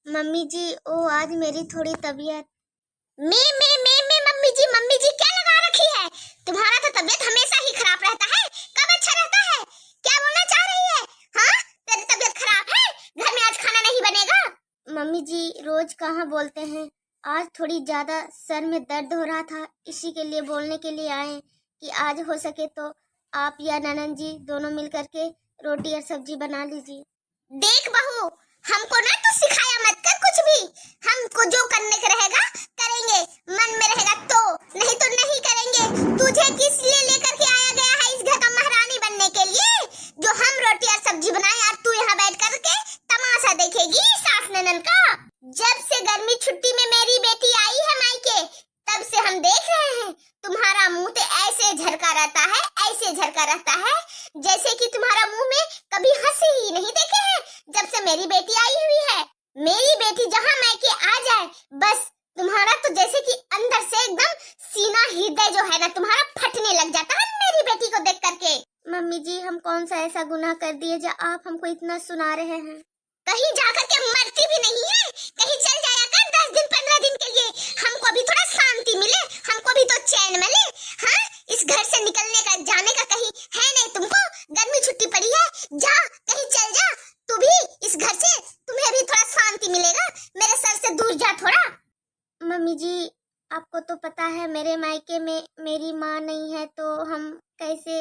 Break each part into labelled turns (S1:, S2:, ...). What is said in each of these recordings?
S1: Mummy जी ओ आज मेरी थोड़ी तबीयत।
S2: मैं मम्मी जी क्या लगा रखी है? तुम्हारा तो तबीयत हमेशा ही खराब रहता है, कब अच्छा रहता है? क्या बोलना चाह रही है? हाँ, तेरी तबीयत खराब है, घर में आज खाना नहीं बनेगा।
S1: मम्मी जी रोज कहाँ बोलते हैं, आज थोड़ी ज्यादा सर में दर्द हो रहा था, इसी के लिए बोलने के लिए आए कि आज हो सके तो आप या ननन जी दोनों मिल करके रोटी और सब्जी बना लीजिए।
S2: देख बहू, हमको ना तू सिखाया मत कर कुछ भी। हमको जो करने का रहेगा करेंगे, मन में रहेगा तो, नहीं तो नहीं करेंगे। तुझे किस लिए लेकर के आया गया है इस घर का महारानी बनने के लिए, जो हम रोटी और सब्जी बनाए और तू यहाँ बैठ करके तमाशा देखेगी सास ननद का। जब से गर्मी छुट्टी में मेरी बेटी आई है मायके, तब से हम देख रहे हैं तुम्हारा मुंह तो ऐसे झरका रहता है, ऐसे झरका रहता है जैसे कि तुम्हारा मुंह में कभी हंसी ही नहीं देखे हैं जब से मेरी बेटी आई हुई है। मेरी बेटी जहाँ मायके आ जाए, बस तुम्हारा तो जैसे कि अंदर से एकदम सीना हृदय जो है ना तुम्हारा फटने लग जाता है मेरी बेटी को देख करके।
S1: मम्मी जी हम कौन सा ऐसा गुनाह कर दिए जो आप हमको इतना सुना रहे हैं?
S2: कहीं जाकर के मरती भी नहीं है, कहीं चल जाया कर 10 दिन 15 दिन के लिए, हमको भी थोड़ा शांति मिले, हमको भी तो चैन मिले। हाँ, इस घर से निकलने का जाने का कहीं है नहीं तुमको? गर्मी छुट्टी पड़ी है, जा कहीं चल जा तू भी इस घर से, तुम्हें भी थोड़ा शांति मिलेगा, मेरे सर से दूर जा थोड़ा।
S1: मम्मी जी आपको तो पता है मेरे मायके में मेरी माँ नहीं है, तो हम कैसे,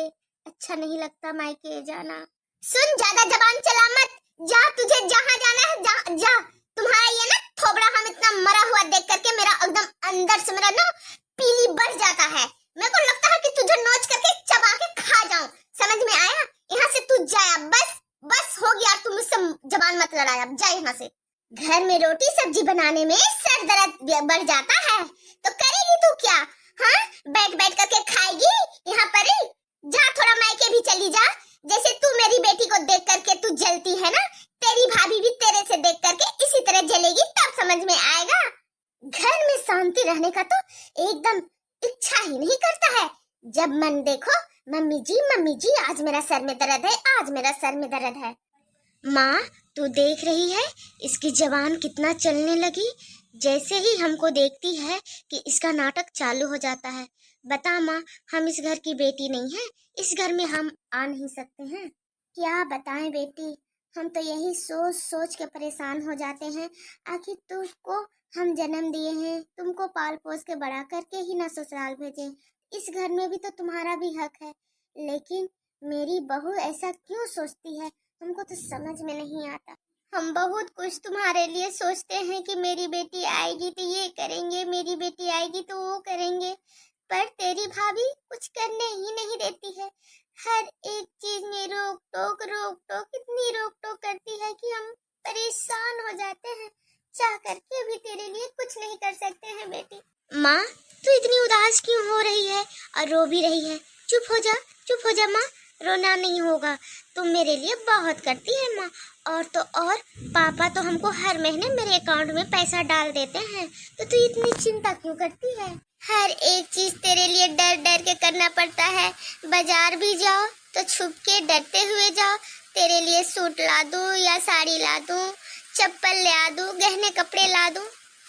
S1: अच्छा नहीं लगता मायके जाना।
S2: सुन, ज्यादा जबान चला मत, जा तुझे जहाँ जाना है जा, जा। तुम्हारा ये ना थोबड़ा हम इतना मरा हुआ देख करके मेरा एकदम अंदर से मेरा ना पीली बढ़ जाता है। मेरे को लगता है कि तुझे नोच करके चबा के खा जाऊं, समझ में आया? यहाँ से तू जाया, बस बस हो गया, तुम मुझसे जबान मत लड़ाया, जा यहाँ से। घर में रोटी सब्जी बनाने में सर दर्द बढ़ जाता है तो करेगी तू क्या? हाँ, बैठ बैठ करके खाएगी यहाँ पर ही? जा थोड़ा मायके भी चली जा, जैसे तू मेरी बेटी को देख करके तू जलती है ना, तेरी भाभी भी तेरे से देख करके इसी तरह जलेगी, तब समझ में आएगा। घर में शांति रहने का तो एकदम इच्छा ही नहीं करता है। जब मन देखो मम्मी जी आज मेरा सर में दर्द है, आज मेरा सर में दर्द है।
S1: माँ तू देख रही है इसकी जबान कितना चलने लगी, जैसे ही हमको देखती है कि इसका नाटक चालू हो जाता है। बता माँ, हम इस घर की बेटी नहीं है, इस घर में हम आ नहीं सकते हैं?
S2: क्या बताएं बेटी, हम तो यही सोच सोच के परेशान हो जाते हैं। आखिर तुमको हम जन्म दिए हैं, तुमको पाल पोस के बड़ा करके ही ना ससुराल भेजे, इस घर में भी तो तुम्हारा भी हक है। लेकिन मेरी बहू ऐसा क्यों सोचती है, हमको तो समझ में नहीं आता।
S1: हम बहुत कुछ तुम्हारे लिए सोचते हैं कि मेरी बेटी आएगी तो ये करेंगे, मेरी बेटी आएगी तो वो करेंगे, पर तेरी भाभी कुछ करने ही नहीं देती है। हर एक चीज में रोक टोक इतनी रोक टोक करती है कि हम परेशान हो जाते हैं, चाह करके भी तेरे लिए कुछ नहीं कर सकते हैं बेटी। माँ तू इतनी उदास क्यों हो रही है और रो भी रही है? चुप हो जा माँ, रोना नहीं होगा, तुम मेरे लिए बहुत करती है माँ। और तो और पापा तो हमको हर महीने मेरे अकाउंट में पैसा डाल देते हैं, तो तू इतनी चिंता क्यों करती है? हर एक चीज तेरे लिए डर डर के करना पड़ता है, बाजार भी जाओ तो छुप के डरते हुए जाओ, तेरे लिए सूट ला दूं या साड़ी ला दूं, चप्पल ला दूं, गहने कपड़े ला दूं,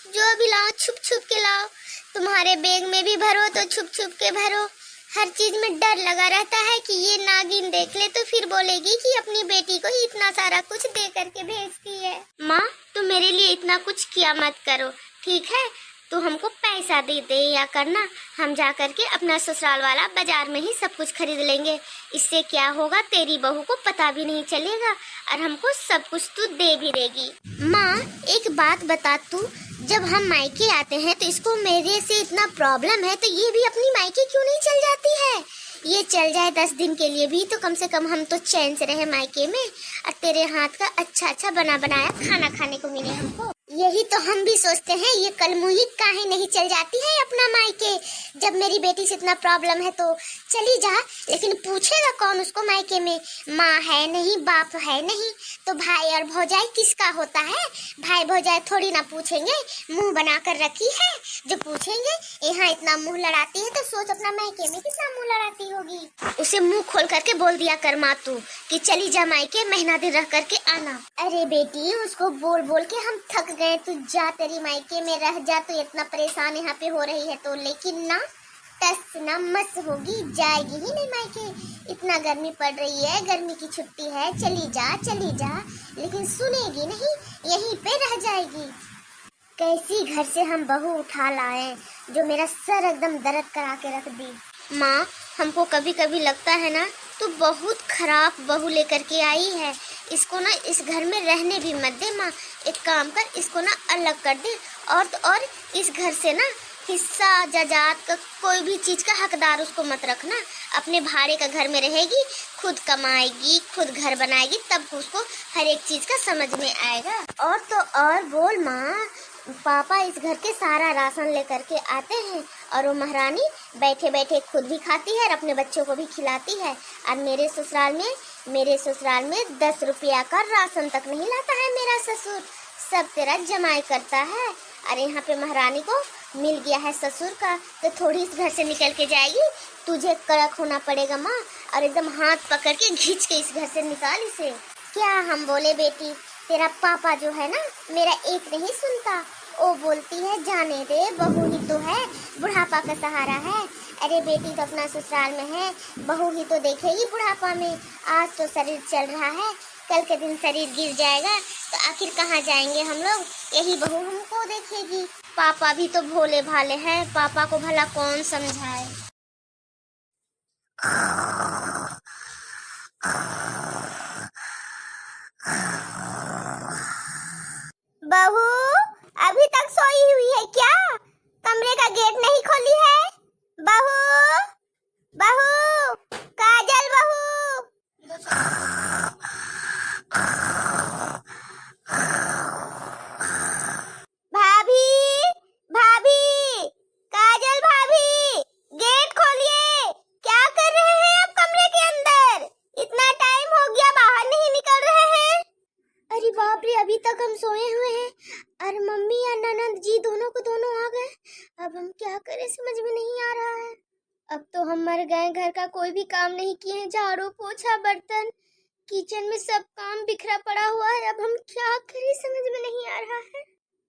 S1: जो भी लाओ छुप छुप के लाओ, तुम्हारे बैग में भी भरो तो छुप छुप के भरो। हर चीज में डर लगा रहता है कि ये नागिन देख ले तो फिर बोलेगी कि अपनी बेटी को इतना सारा कुछ दे करके भेजती है। माँ तुम मेरे लिए इतना कुछ किया मत करो, ठीक है? तू हमको पैसा दे दे या करना, हम जा करके अपना ससुराल वाला बाजार में ही सब कुछ खरीद लेंगे। इससे क्या होगा, तेरी बहू को पता भी नहीं चलेगा और हमको सब कुछ तू दे भी देगी। माँ एक बात बता, तू जब हम मायके आते हैं तो इसको मेरे से इतना प्रॉब्लम है, तो ये भी अपनी मायके क्यों नहीं चल जाती है? ये चल जाए 10 दिन के लिए भी तो कम से कम हम तो चैन से रहे मायके में, और तेरे हाथ का अच्छा अच्छा बना बनाया खाना खाने को मिले हमको। यही तो हम भी सोचते हैं, ये कलमुही काहे नहीं चल जाती है अपना मायके? जब मेरी बेटी से इतना प्रॉब्लम है तो चली जा, लेकिन पूछेगा कौन उसको मायके में? माँ है नहीं, बाप है नहीं, तो भाई और भौजाई किसका होता है? भाई भौजाई थोड़ी ना पूछेंगे, मुंह बना कर रखी है जो पूछेंगे। यहाँ इतना मुंह लड़ाती है तो सोच अपना मायके में कितना मुंह लड़ाती होगी। उसे मुंह खोल करके बोल दिया कर माँ तू कि चली जा मायके, महीना दिन रह करके आना। अरे बेटी उसको बोल बोल के हम थक गए
S2: रहे हैं तू जा तेरी मायके में रह जा, तो इतना परेशान यहाँ पे हो रही है तो, लेकिन ना टस ना मस होगी, जाएगी ही नहीं मायके। इतना गर्मी पड़ रही है, गर्मी की छुट्टी है, चली जा, लेकिन सुनेगी नहीं, यहीं पे रह जाएगी। कैसी घर से हम बहू उठा लाए जो मेरा सर एकदम दर्द करा के रख दी। माँ, हमको कभी कभी लगता है ना तो बहुत खराब बहू लेकर के आई है। इसको ना इस घर में रहने भी मत दे माँ। एक काम कर, इसको ना अलग कर दे, और तो और इस घर से ना हिस्सा जायदाद का कोई भी चीज का हकदार उसको मत रखना। अपने भाड़े का घर में रहेगी, खुद कमाएगी, खुद घर बनाएगी, तब उसको हर एक चीज का समझ में आएगा। और तो और बोल माँ, पापा इस घर के सारा राशन लेकर के आते हैं और वो महारानी बैठे बैठे खुद भी खाती है और अपने बच्चों को भी खिलाती है। और मेरे ससुराल में 10 रुपया का राशन तक नहीं लाता है मेरा ससुर, सब तेरा जमाई करता है। और यहाँ पे महारानी को मिल गया है ससुर का, तो थोड़ी इस घर से निकल के जाएगी। तुझे कड़क होना पड़ेगा माँ, और एकदम हाथ पकड़ के खींच के इस घर से निकाल इसे। क्या हम बोले बेटी, तेरा पापा जो है ना मेरा एक नहीं सुनता, वो बोलती है जाने दे, बहू ही तो है, बुढ़ापा का सहारा है। अरे बेटी तो अपना ससुराल में है, बहू ही तो देखेगी बुढ़ापा में। आज तो शरीर चल रहा है, कल के दिन शरीर गिर जाएगा तो आखिर कहाँ जाएंगे हम लोग, यही बहू हमको देखेगी। पापा भी तो भोले भाले हैं, पापा को भला कौन समझाए। बहू अभी तक सोई हुई है क्या? कमरे का गेट नहीं खोली है? बहू, बहू, काजल बहू। भाभी, भाभी, काजल भाभी, गेट खोलिए। क्या कर रहे हैं आप कमरे के अंदर? इतना टाइम हो गया, बाहर नहीं निकल रहे हैं। अरे बाप रे, अभी तक हम सोए हुए हैं और मम्मी या ननंद जी दोनों आ गए। अब हम क्या करें समझ में नहीं आ रहा है। अब तो हम मर गए, घर का कोई भी काम नहीं किए, झाड़ू पोछा बर्तन किचन में सब काम बिखरा पड़ा हुआ है। अब हम क्या करें समझ में नहीं आ रहा है।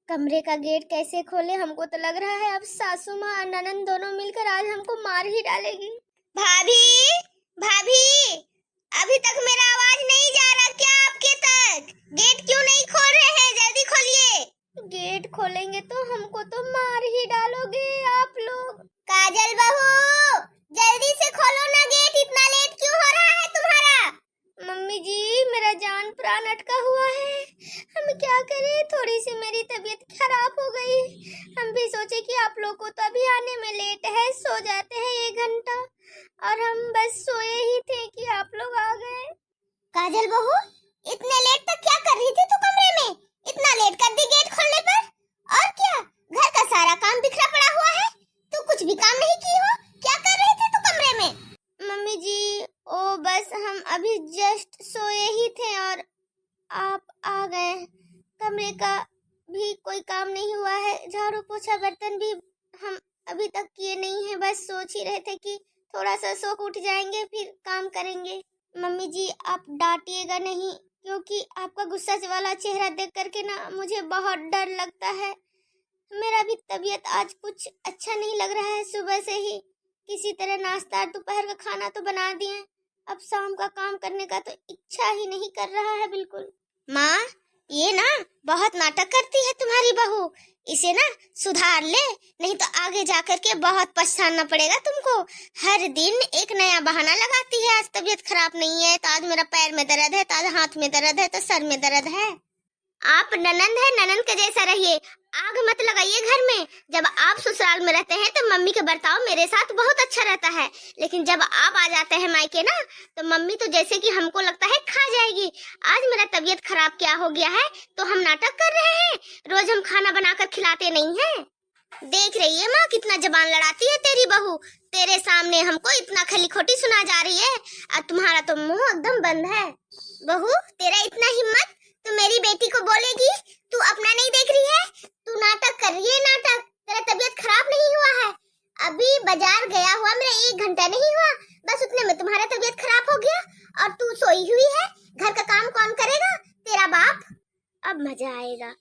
S2: कमरे का गेट कैसे खोले? हमको तो लग रहा है अब सासू माँ और ननंद दोनों मिलकर आज हमको मार ही डालेगी। भाभी, भाभी, अभी तक मेरा आवाज नहीं जा रहा क्या आपके तक? गेट क्यों नहीं खोल रहे हैं? जल्दी खोलिए। गेट खोलेंगे तो हमको तो मार ही डालोगे आप लोग। काजल बहू, जल्दी से खोलो ना गेट, इतना लेट क्यों हो रहा है तुम्हारा? मम्मी जी, मेरा जान प्राण अटका हुआ है, हम क्या करें, थोड़ी सी मेरी तबीयत खराब हो गई। हम भी सोचे कि आप लोग को तो अभी आने में लेट है, सो जाते हैं 1 घंटा, और हम बस सोए ही थे कि आप लोग आ गए। काजल बहू, इतने लेट तक क्या कर रही थी तू कमरे में? इतना लेट कर दी गेट खोलने पर? और क्या, घर का सारा काम बिखरा पड़ा हुआ है, तू कुछ भी काम नहीं की हो? क्या कर रही थी तू कमरे में? मम्मी जी, ओ बस हम अभी जस्ट सोए ही थे और आप आ गए। कमरे का भी कोई काम नहीं हुआ है, झाड़ू पोछा बर्तन भी हम अभी तक किए नहीं है, बस सोच ही रहे थे कि थोड़ा सा सो उठ जाएंगे फिर काम करेंगे। मम्मी जी, आप डांटिएगा नहीं, क्योंकि आपका गुस्सा वाला चेहरा देख करके ना मुझे बहुत डर लगता है। मेरा भी तबीयत आज कुछ अच्छा नहीं लग रहा है। सुबह से ही किसी तरह नाश्ता दोपहर का खाना तो बना दिए, अब शाम का काम करने का तो इच्छा ही नहीं कर रहा है बिल्कुल। माँ, ये ना बहुत नाटक करती है तुम्हारी बहू, इसे ना सुधार ले, नहीं तो आगे जाकर के बहुत पछताना पड़ेगा तुमको। हर दिन एक नया बहाना लगाती है, आज तबीयत खराब नहीं है तो आज मेरा पैर में दर्द है, तो आज हाथ में दर्द है, तो सर में दर्द है। आप ननंद है, ननंद के जैसा रहिए, आग मत लगाइए घर में। जब आप ससुराल में रहते हैं तो मम्मी का बर्ताव मेरे साथ बहुत अच्छा रहता है, लेकिन जब आप आ जाते हैं मायके ना तो मम्मी तो जैसे कि हमको लगता है खा जाएगी। आज मेरा तबीयत खराब क्या हो गया है तो हम नाटक कर रहे हैं, रोज हम खाना बनाकर खिलाते नहीं हैं। देख रही है माँ, कितना जबान लड़ाती है तेरी बहू, तेरे सामने हमको इतना खली खोटी सुना जा रही है और तुम्हारा तो मुंह एकदम बंद है। बहू, तेरा इतना हिम्मत, तू मेरी बेटी को बोलेगी? तू अपना नहीं देख रही है? तू नाटक कर रही है, नाटक। तेरा तबीयत खराब नहीं हुआ है, अभी बाजार गया हुआ मेरा 1 घंटा नहीं हुआ, बस उतने में तुम्हारा तबीयत खराब हो गया और तू सोई हुई है। घर का काम कौन करेगा? तेरा बाप। अब मजा आएगा,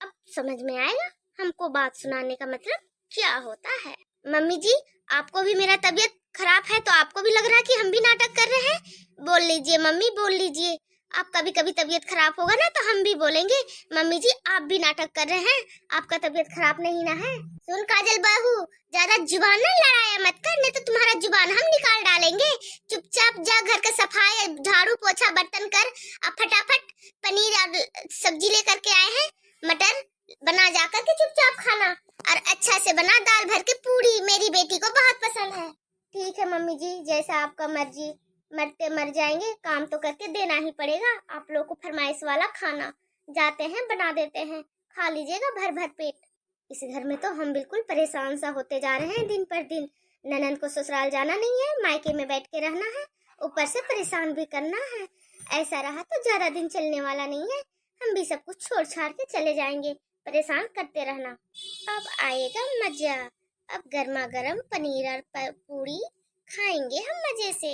S2: अब
S1: समझ में आएगा हमको बात सुनाने का मतलब क्या होता है। मम्मी जी, आपको भी मेरा तबीयत खराब है तो आपको भी लग रहा है कि हम भी नाटक कर रहे हैं? बोल लीजिए मम्मी, बोल लीजिए। आपका भी कभी तबीयत खराब होगा ना तो हम भी बोलेंगे मम्मी जी आप भी नाटक कर रहे हैं, आपका तबीयत खराब नहीं ना है।
S2: सुन काजल बहू, ज्यादा जुबान ना लड़ाया मत कर, नहीं तो तुम्हारा जुबान हम निकाल डालेंगे। चुपचाप जा, घर का सफाई, झाड़ू पोछा बर्तन कर। अब फटाफट पनीर और सब्जी लेकर के आए हैं, मटर बना जाकर के चुपचाप खाना, और अच्छा से बना दाल भर के पूरी, मेरी बेटी को बहुत पसंद है।
S1: ठीक है मम्मी जी, जैसा आपका मर्जी। मरते मर जाएंगे, काम तो करके देना ही पड़ेगा आप लोग को फरमाइश वाला खाना। जाते हैं बना देते हैं, खा लीजिएगा भर भर पेट। इस घर में तो हम बिल्कुल परेशान सा होते जा रहे हैं दिन पर दिन। ननद को ससुराल जाना नहीं है, मायके में बैठ के रहना है, ऊपर से परेशान भी करना है। ऐसा रहा तो ज्यादा दिन चलने वाला नहीं है, हम भी सब कुछ छोड़ छाड़ के चले जाएंगे, परेशान करते रहना। अब आएगा मजा, अब गर्मा गर्म पनीर और पूरी खाएंगे हम मजे से।